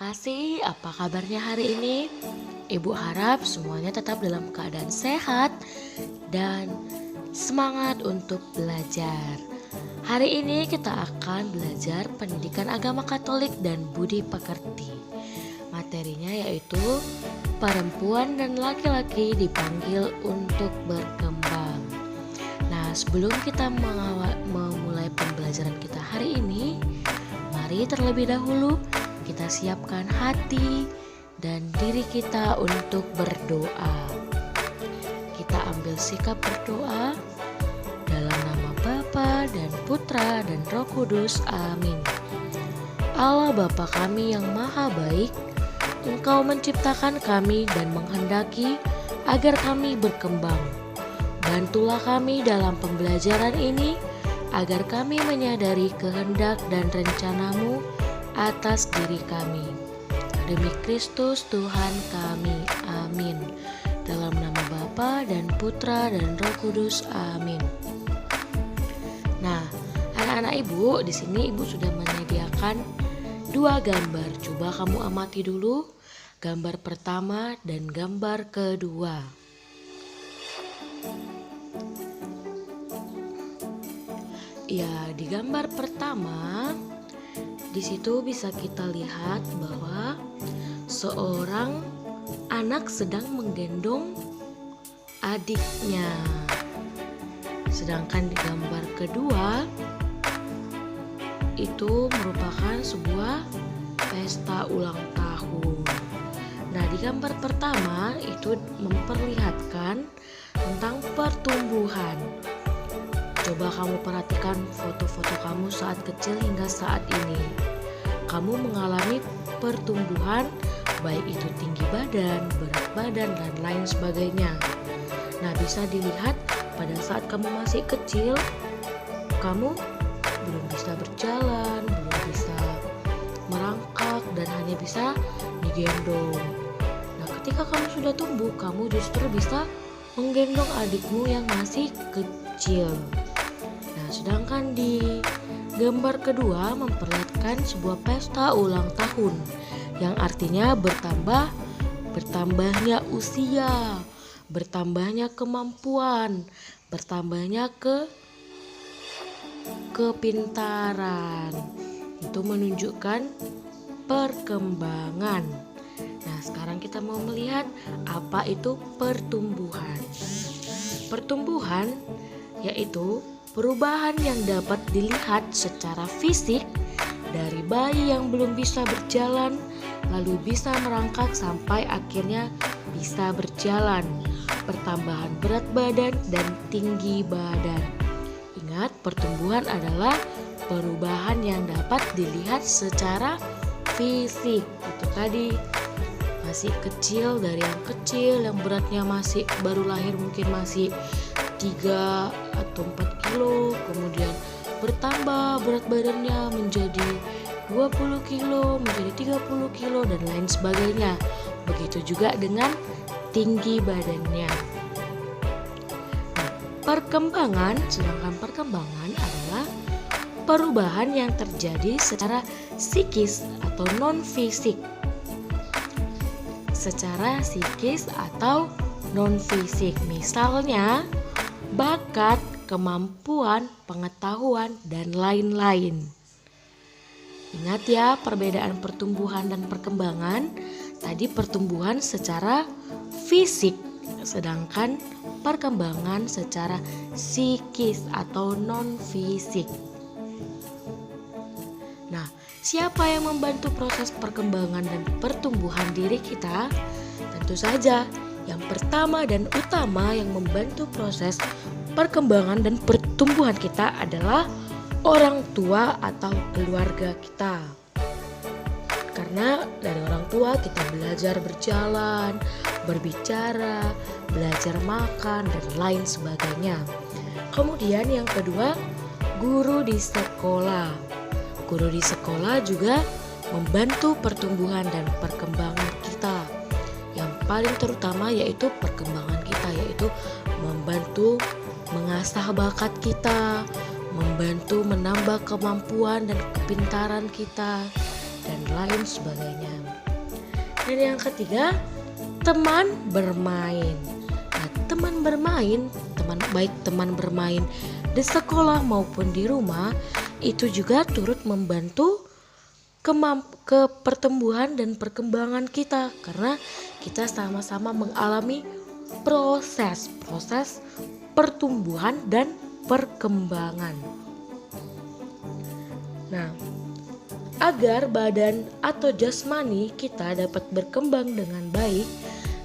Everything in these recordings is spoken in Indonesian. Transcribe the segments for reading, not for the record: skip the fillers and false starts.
kasih, apa kabarnya hari ini? Ibu harap semuanya tetap dalam keadaan sehat dan semangat untuk belajar. Hari ini kita akan belajar pendidikan agama Katolik dan budi pekerti. Materinya yaitu perempuan dan laki-laki dipanggil untuk berkembang. Nah, sebelum kita memulai pembelajaran kita hari ini, mari terlebih dahulu kita siapkan hati dan diri kita untuk berdoa. Kita ambil sikap berdoa dalam nama Bapa dan Putra dan Roh Kudus. Amin. Allah Bapa kami yang maha baik, Engkau menciptakan kami dan menghendaki agar kami berkembang. Bantulah kami dalam pembelajaran ini agar kami menyadari kehendak dan rencana-Mu atas diri kami. Demi Kristus Tuhan kami. Amin. Dalam nama Bapa dan Putra dan Roh Kudus. Amin. Nah, anak-anak Ibu, di sini Ibu sudah menyediakan 2 gambar. Coba kamu amati dulu gambar pertama dan gambar kedua. Ya, di gambar pertama di situ bisa kita lihat bahwa seorang anak sedang menggendong adiknya. Sedangkan di gambar kedua itu merupakan sebuah pesta ulang tahun. Nah, di gambar pertama itu memperlihatkan tentang pertumbuhan. Coba kamu perhatikan foto-foto kamu saat kecil hingga saat ini. Kamu mengalami pertumbuhan, baik itu tinggi badan, berat badan, dan lain sebagainya. Nah, bisa dilihat pada saat kamu masih kecil, kamu belum bisa berjalan, belum bisa merangkak, dan hanya bisa digendong. Nah, ketika kamu sudah tumbuh, kamu justru bisa menggendong adikmu yang masih kecil. Nah, sedangkan di gambar kedua memperlihatkan sebuah pesta ulang tahun yang artinya bertambahnya usia, bertambahnya kemampuan, bertambahnya kepintaran. Itu menunjukkan perkembangan. Nah, sekarang kita mau melihat apa itu pertumbuhan. Pertumbuhan yaitu perubahan yang dapat dilihat secara fisik dari bayi yang belum bisa berjalan lalu bisa merangkak sampai akhirnya bisa berjalan. Pertambahan berat badan dan tinggi badan. Ingat, pertumbuhan adalah perubahan yang dapat dilihat secara fisik. Itu tadi masih kecil, dari yang kecil yang beratnya masih baru lahir mungkin masih 3 atau 4 kilo, kemudian bertambah berat badannya menjadi 20 kilo, menjadi 30 kilo, dan lain sebagainya. Begitu juga dengan tinggi badannya. Nah, sedangkan perkembangan adalah perubahan yang terjadi secara psikis atau non-fisik. Secara psikis atau non-fisik, misalnya bakat, kemampuan, pengetahuan, dan lain-lain. Ingat ya perbedaan pertumbuhan dan perkembangan. Tadi pertumbuhan secara fisik, sedangkan perkembangan secara psikis atau non-fisik. Nah, siapa yang membantu proses perkembangan dan pertumbuhan diri kita? Tentu saja yang pertama dan utama yang membantu proses perkembangan dan pertumbuhan kita adalah orang tua atau keluarga kita. Karena dari orang tua kita belajar berjalan, berbicara, belajar makan, dan lain sebagainya. Kemudian yang kedua, guru di sekolah. Guru di sekolah juga membantu pertumbuhan dan perkembangan kita. Yang paling terutama yaitu perkembangan kita, yaitu membantu mengasah bakat kita, membantu menambah kemampuan dan kepintaran kita, dan lain sebagainya. Dan yang ketiga, teman bermain. Nah, teman bermain, teman bermain di sekolah maupun di rumah itu juga turut membantu ke pertumbuhan dan perkembangan kita, karena kita sama-sama mengalami proses pertumbuhan dan perkembangan. Nah, agar badan atau jasmani kita dapat berkembang dengan baik,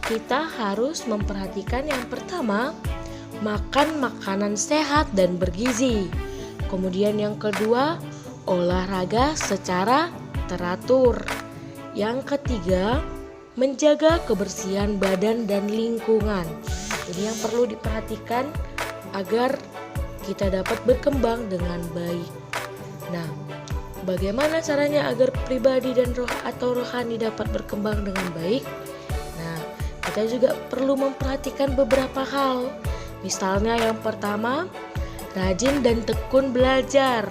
kita harus memperhatikan yang pertama, makan makanan sehat dan bergizi. Kemudian yang kedua, olahraga secara teratur. Yang ketiga, menjaga kebersihan badan dan lingkungan. Ini yang perlu diperhatikan agar kita dapat berkembang dengan baik. Nah, bagaimana caranya agar pribadi dan rohani dapat berkembang dengan baik? Nah, kita juga perlu memperhatikan beberapa hal. Misalnya yang pertama, rajin dan tekun belajar.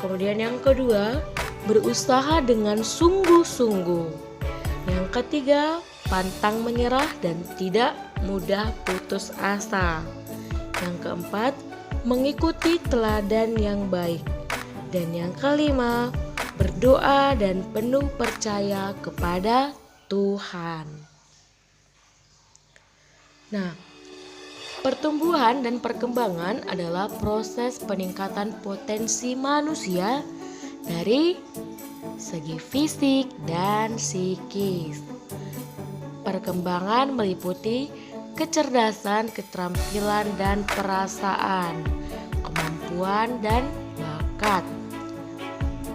Kemudian yang kedua, berusaha dengan sungguh-sungguh. Yang ketiga, pantang menyerah dan tidak mudah putus asa. Yang keempat, mengikuti teladan yang baik. Dan yang kelima, berdoa dan penuh percaya kepada Tuhan. Nah, pertumbuhan dan perkembangan adalah proses peningkatan potensi manusia dari segi fisik dan psikis. Perkembangan meliputi kecerdasan, keterampilan dan perasaan, kemampuan dan bakat.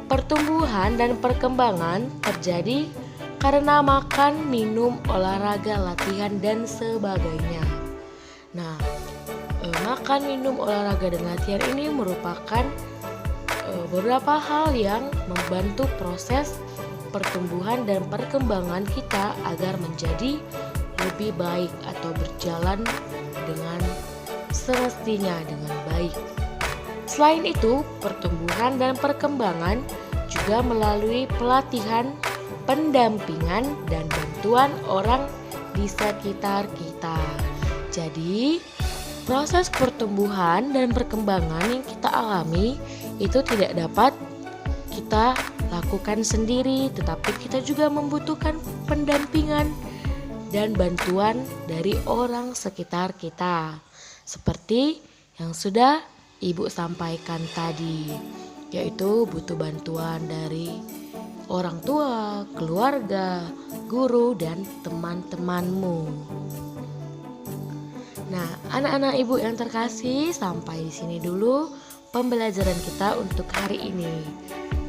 Pertumbuhan dan perkembangan terjadi karena makan, minum, olahraga, latihan dan sebagainya. Nah, makan, minum, olahraga dan latihan ini merupakan beberapa hal yang membantu proses pertumbuhan dan perkembangan kita agar menjadi lebih baik atau berjalan dengan semestinya dengan baik. Selain itu, pertumbuhan dan perkembangan juga melalui pelatihan, pendampingan, dan bantuan orang di sekitar kita. Jadi, proses pertumbuhan dan perkembangan yang kita alami itu tidak dapat kita lakukan sendiri, tetapi kita juga membutuhkan pendampingan dan bantuan dari orang sekitar kita. Seperti yang sudah Ibu sampaikan tadi, yaitu butuh bantuan dari orang tua, keluarga, guru, dan teman-temanmu. Nah, anak-anak Ibu yang terkasih, sampai di sini dulu pembelajaran kita untuk hari ini.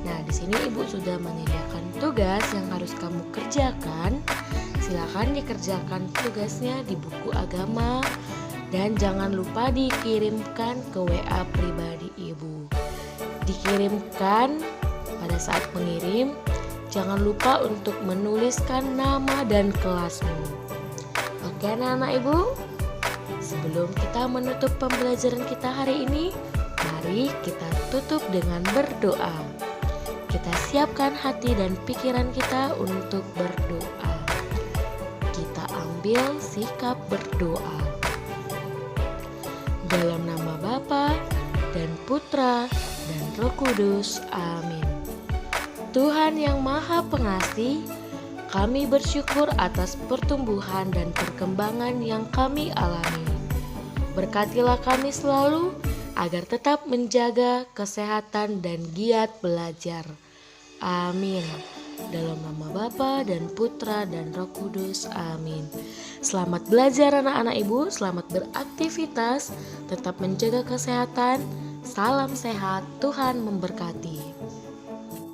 Nah, di sini Ibu sudah menyediakan tugas yang harus kamu kerjakan. Silakan dikerjakan tugasnya di buku agama dan jangan lupa dikirimkan ke WA pribadi Ibu. Dikirimkan pada saat mengirim, jangan lupa untuk menuliskan nama dan kelasmu. Oke, anak-anak Ibu? Sebelum kita menutup pembelajaran kita hari ini, mari kita tutup dengan berdoa. Kita siapkan hati dan pikiran kita untuk berdoa. Kita ambil sikap berdoa. Dalam nama Bapa dan Putra dan Roh Kudus. Amin. Tuhan yang Maha Pengasih, kami bersyukur atas pertumbuhan dan perkembangan yang kami alami. Berkatilah kami selalu agar tetap menjaga kesehatan dan giat belajar. Amin. Dalam nama Bapa dan Putra dan Roh Kudus. Amin. Selamat belajar anak-anak Ibu, selamat beraktivitas, tetap menjaga kesehatan. Salam sehat, Tuhan memberkati.